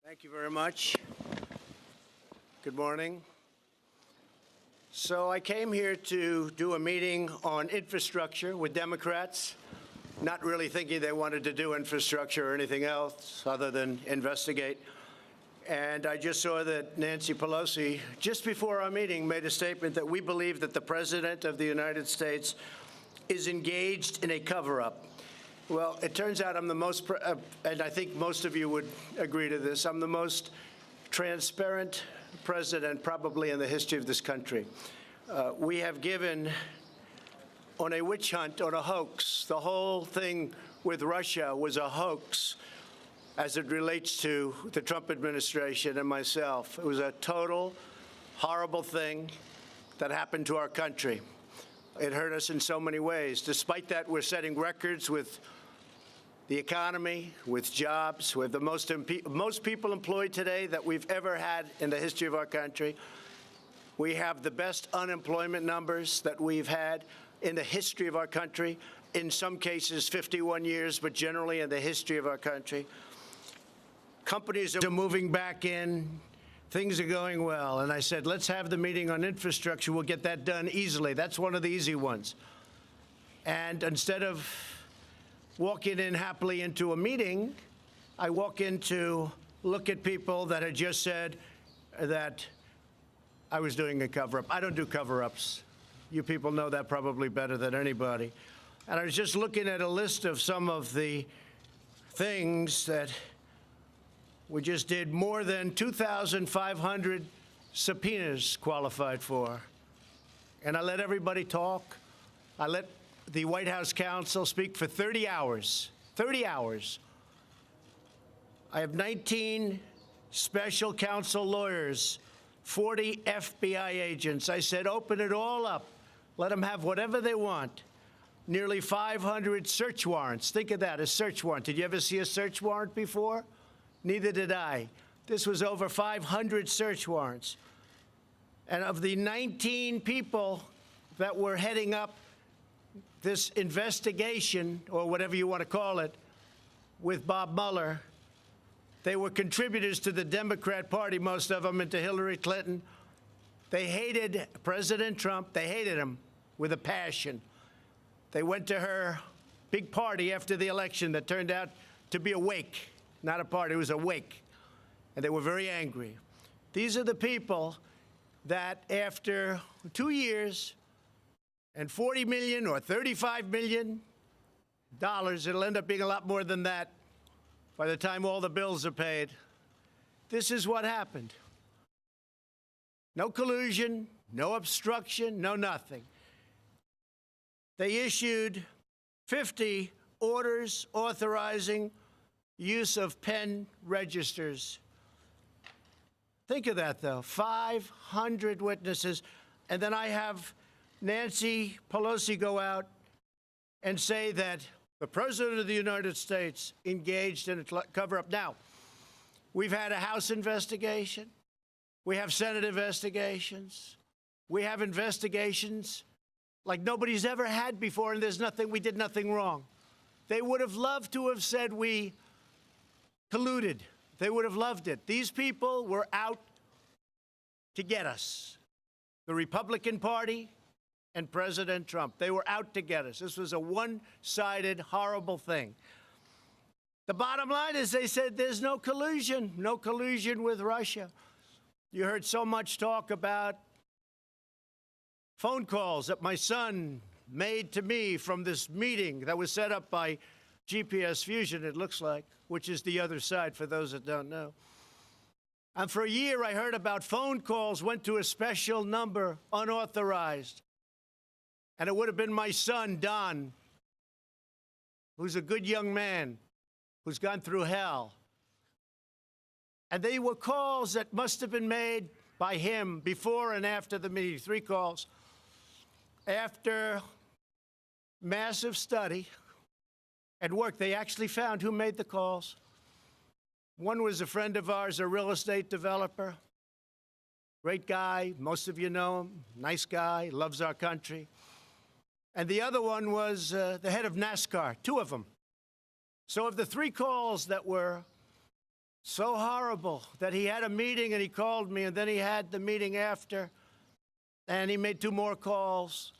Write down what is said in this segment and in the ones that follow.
Thank you very much. Good morning. So I came here to do a meeting on infrastructure with Democrats, not really thinking they wanted to do infrastructure or anything else other than investigate. And I just saw that Nancy Pelosi, just before our meeting, made a statement that we believe that the President of the United States is engaged in a cover-up. Well, it turns out I'm the most, and I think most of you would agree to this, I'm the most transparent president probably in the history of this country. We have given on a witch hunt, on a hoax. The whole thing with Russia was a hoax as it relates to the Trump administration and myself. It was a total, horrible thing that happened to our country. It hurt us in so many ways. Despite that, we're setting records with the economy, with jobs. We have the most people employed today that we've ever had in the history of our country. We have the best unemployment numbers that we've had in the history of our country, in some cases 51 years, but generally in the history of our country. Companies are moving back in. Things are going well. And I said, let's have the meeting on infrastructure. We'll get that done easily. That's one of the easy ones. And instead of walking in happily into a meeting, I walk in to look at people that had just said that I was doing a cover-up. I don't do cover-ups. You people know that probably better than anybody. And I was just looking at a list of some of the things that we just did. More than 2,500 subpoenas qualified for. And I let everybody talk. I let the White House counsel speak for 30 hours. 30 hours. I have 19 special counsel lawyers, 40 FBI agents. I said, open it all up. Let them have whatever they want. Nearly 500 search warrants. Think of that, a search warrant. Did you ever see a search warrant before? Neither did I. This was over 500 search warrants. And of the 19 people that were heading up this investigation, or whatever you want to call it, with Bob Mueller, they were contributors to the Democrat Party, most of them, and to Hillary Clinton. They hated President Trump. They hated him with a passion. They went to her big party after the election that turned out to be a wake. Not a party, it was a wake. And they were very angry. These are the people that after 2 years and $40 million or $35 million, it'll end up being a lot more than that by the time all the bills are paid. This is what happened. No collusion, no obstruction, no nothing. They issued 50 orders authorizing use of pen registers. Think of that, though, 500 witnesses. And then I have Nancy Pelosi go out and say that the President of the United States engaged in a cover-up. Now, we've had a House investigation. We have Senate investigations. We have investigations like nobody's ever had before, and we did nothing wrong. They would have loved to have said we colluded. They would have loved it. These people were out to get us. The Republican Party and President Trump. They were out to get us. This was a one-sided, horrible thing. The bottom line is they said there's no collusion with Russia. You heard so much talk about phone calls that my son made to me from this meeting that was set up by GPS Fusion, it looks like, which is the other side for those that don't know. And for a year, I heard about phone calls went to a special number, unauthorized. And it would have been my son, Don, who's a good young man, who's gone through hell. And they were calls that must have been made by him before and after the meeting, 3 calls. After massive study and work, they actually found who made the calls. One was a friend of ours, a real estate developer. Great guy. Most of you know him. Nice guy. Loves our country. And the other one was the head of NASCAR, 2 of them. So of the 3 calls that were So horrible that he had a meeting and he called me, and then he had the meeting after, and he made 2 more calls.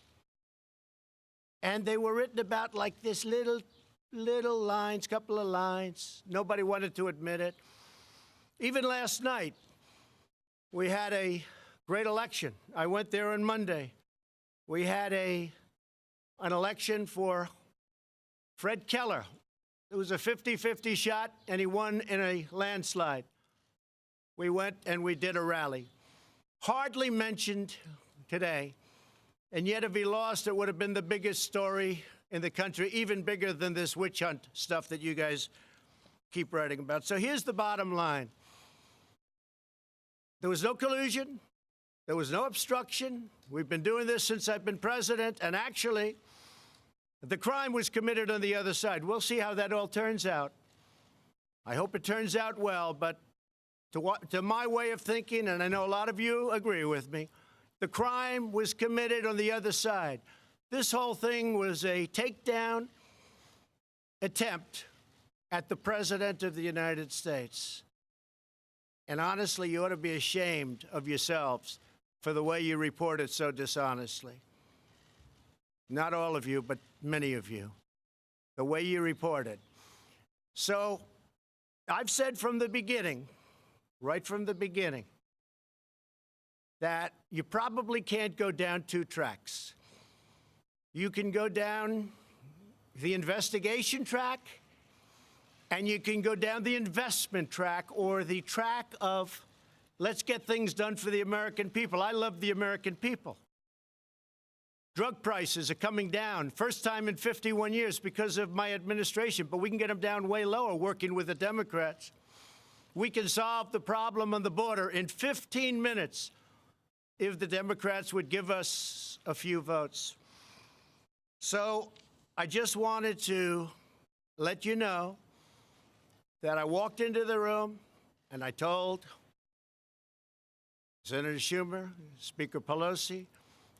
And they were written about like this little lines, couple of lines. Nobody wanted to admit it. Even last night, we had a great election. I went there on Monday. We had an election for Fred Keller. It was a 50-50 shot, and he won in a landslide. We went and we did a rally. Hardly mentioned today, and yet if he lost, it would have been the biggest story in the country, even bigger than this witch hunt stuff that you guys keep writing about. So here's the bottom line. There was no collusion. There was no obstruction. We've been doing this since I've been president, and actually, the crime was committed on the other side. We'll see how that all turns out. I hope it turns out well, but to my way of thinking, and I know a lot of you agree with me, the crime was committed on the other side. This whole thing was a takedown attempt at the President of the United States. And honestly, you ought to be ashamed of yourselves for the way you reported so dishonestly. Not all of you, but many of you. The way you reported. So I've said from the beginning, right from the beginning, that you probably can't go down 2 tracks. You can go down the investigation track, and you can go down the investment track, or the track of let's get things done for the American people. I love the American people. Drug prices are coming down, first time in 51 years because of my administration, but we can get them down way lower working with the Democrats. We can solve the problem on the border in 15 minutes if the Democrats would give us a few votes. So I just wanted to let you know that I walked into the room and I told Senator Schumer, Speaker Pelosi,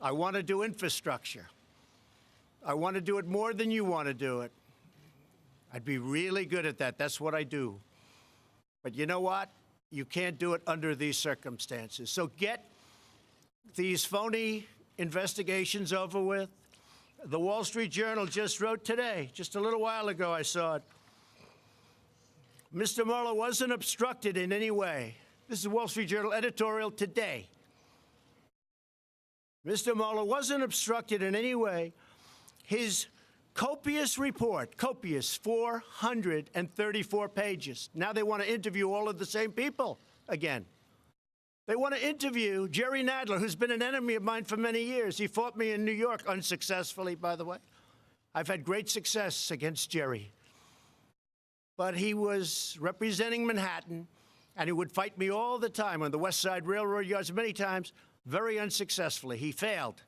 I want to do infrastructure. I want to do it more than you want to do it. I'd be really good at that. That's what I do. But you know what? You can't do it under these circumstances. So get these phony investigations over with. The Wall Street Journal just wrote today, just a little while ago I saw it, Mr. Mueller wasn't obstructed in any way. This is Wall Street Journal editorial today. Mr. Mueller wasn't obstructed in any way. His copious report, copious, 434 pages. Now they want to interview all of the same people again. They want to interview Jerry Nadler, who's been an enemy of mine for many years. He fought me in New York unsuccessfully, by the way. I've had great success against Jerry. But he was representing Manhattan, and he would fight me all the time on the West Side Railroad yards, many times, very unsuccessfully. He failed.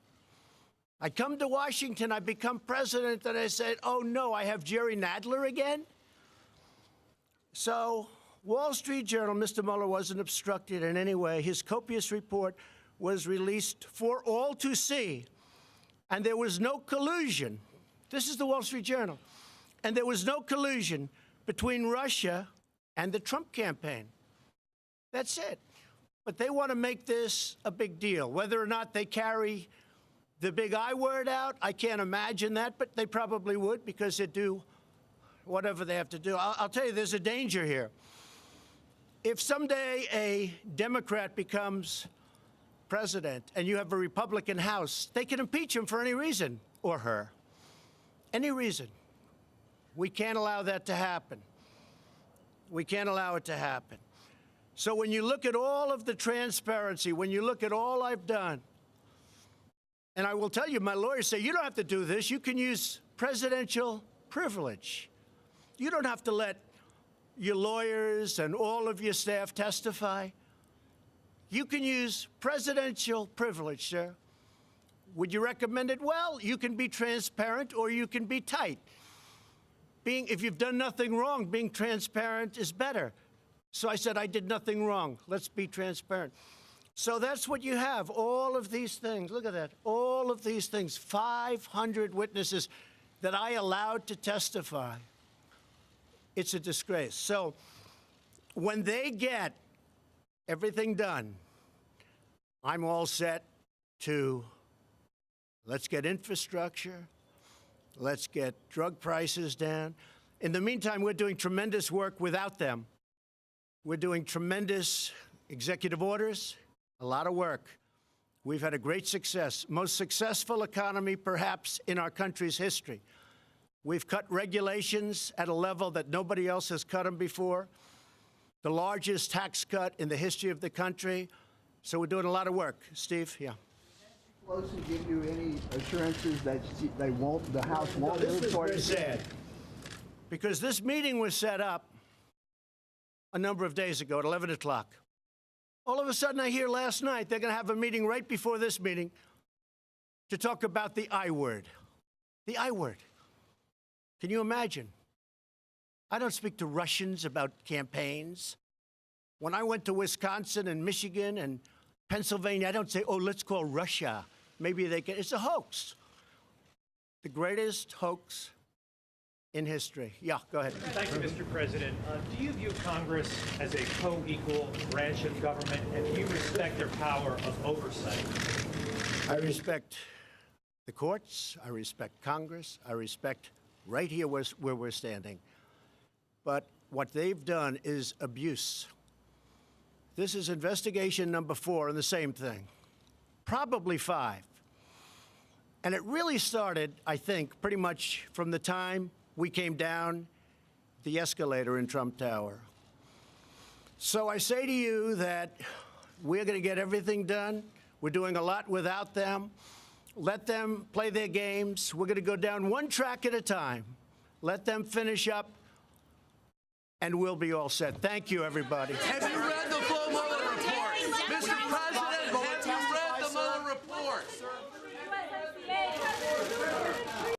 I come to Washington, I become president, and I said, oh, no, I have Jerry Nadler again? So Wall Street Journal, Mr. Mueller wasn't obstructed in any way. His copious report was released for all to see, and there was no collusion. This is the Wall Street Journal. And there was no collusion between Russia and the Trump campaign. That's it. But they want to make this a big deal. Whether or not they carry the big I word out, I can't imagine that, but they probably would because they do whatever they have to do. I'll tell you, there's a danger here. If someday a Democrat becomes president and you have a Republican House, they can impeach him for any reason, or her. Any reason. We can't allow that to happen. We can't allow it to happen. So when you look at all of the transparency, when you look at all I've done, and I will tell you, my lawyers say, you don't have to do this. You can use presidential privilege. You don't have to let your lawyers and all of your staff testify. You can use presidential privilege, sir. Would you recommend it? Well, you can be transparent or you can be tight. If you've done nothing wrong, being transparent is better. So I said, I did nothing wrong. Let's be transparent. So that's what you have, all of these things. Look at that. All of these things, 500 witnesses that I allowed to testify. It's a disgrace. So when they get everything done, I'm all set to let's get infrastructure, let's get drug prices down. In the meantime, we're doing tremendous work without them. We're doing tremendous executive orders, a lot of work. We've had a great success, most successful economy perhaps in our country's history. We've cut regulations at a level that nobody else has cut them before, the largest tax cut in the history of the country. So we're doing a lot of work. Steve, yeah. Pelosi give you any assurances that they won't, the House won't move toward This is very sad, because this meeting was set up a number of days ago at 11 o'clock. All of a sudden, I hear last night they're going to have a meeting right before this meeting to talk about the I word. The I word. Can you imagine? I don't speak to Russians about campaigns. When I went to Wisconsin and Michigan and Pennsylvania, I don't say, oh, let's call Russia. Maybe they can. It's a hoax. The greatest hoax in history. Yeah, go ahead. Thank you, Mr. President. Do you view Congress as a co-equal branch of government, and do you respect their power of oversight? I respect the courts. I respect Congress. I respect right here where we're standing. But what they've done is abuse. This is investigation number 4 on the same thing, probably 5. And it really started, I think, pretty much from the time we came down the escalator in Trump Tower. So I say to you that we're going to get everything done. We're doing a lot without them. Let them play their games. We're going to go down one track at a time. Let them finish up, and we'll be all set. Thank you, everybody. Have you read the full Mueller report?